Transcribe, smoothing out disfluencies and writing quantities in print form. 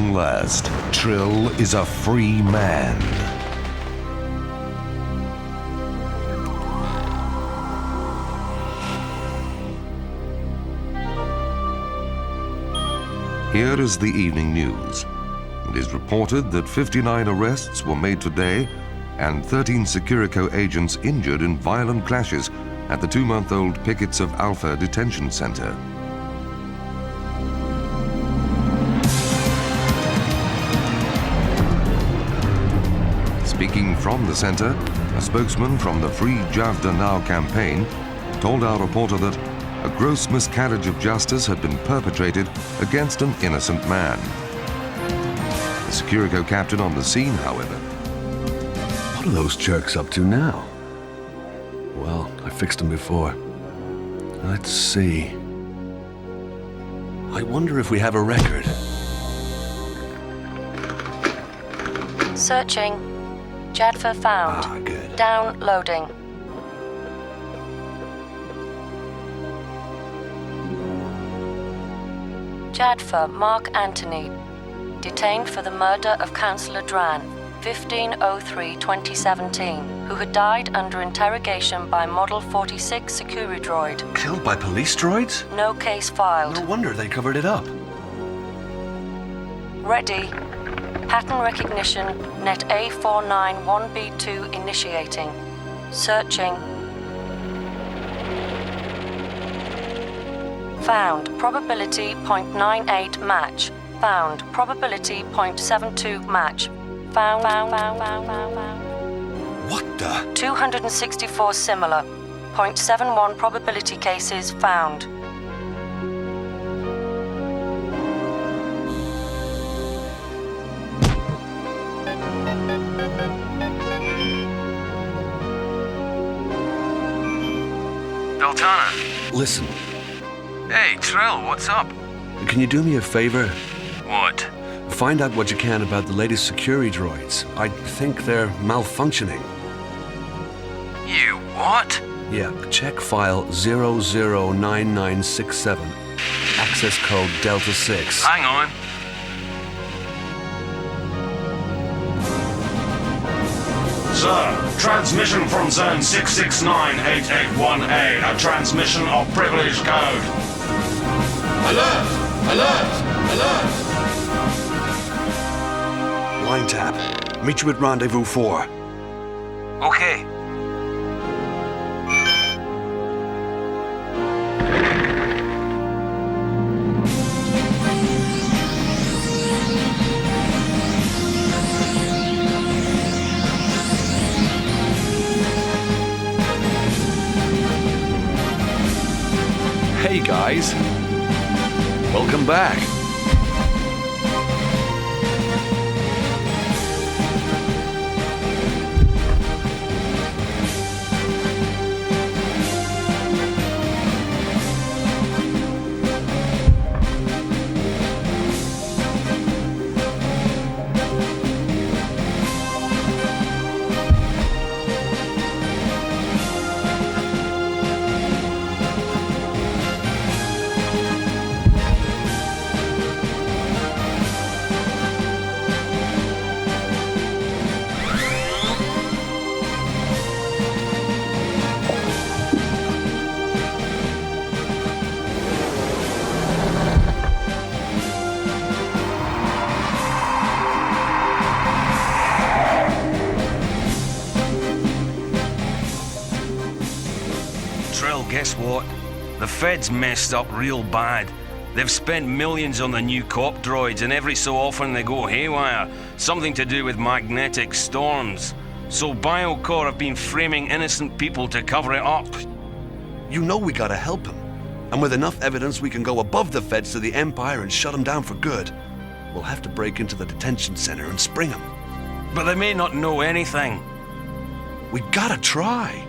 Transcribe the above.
long last, Trill is a free man. Here is the evening news. It is reported that 59 arrests were made today and 13 Securico agents injured in violent clashes at the 2-month-old pickets of Alpha Detention Center. Speaking from the center, a spokesman from the Free Javda Now campaign told our reporter that a gross miscarriage of justice had been perpetrated against an innocent man. The Securico captain on the scene, however. What are those jerks up to now? Well, I fixed them before. Let's see. I wonder if we have a record. Searching. Jadfa found. Ah, good. Downloading. Jadfa Mark Anthony, detained for the murder of Councillor Dran, 15/03/2017, who had died under interrogation by Model 46 Securidroid. Killed by police droids? No case filed. No wonder they covered it up. Ready. Pattern recognition, net A491B2 initiating. Searching. Found. Probability 0.98 match. Found. Probability 0.72 match. Found. What the? 264 similar. 0.71 probability cases found. Deltana. Listen, Hey, Trill, what's up? can you do me a favor? What? Find out what you can about the latest security droids. I think they're malfunctioning. You what? Yeah, check file 009967. Access code Delta 6. Hang on. Sir, transmission from Zone 669-881A. A transmission of privilege code. Alert! Alert! Alert! Line tap. Meet you at Rendezvous 4. Okay. Hey guys, welcome back. Trill, guess what? The Feds messed up real bad. They've spent millions on the new cop droids, and every so often they go haywire. Something to do with magnetic storms. So BioCorp have been framing innocent people to cover it up. You know we gotta help him. And with enough evidence, we can go above the feds to the Empire and shut him down for good. We'll have to break into the detention center and spring him. But they may not know anything. We gotta try.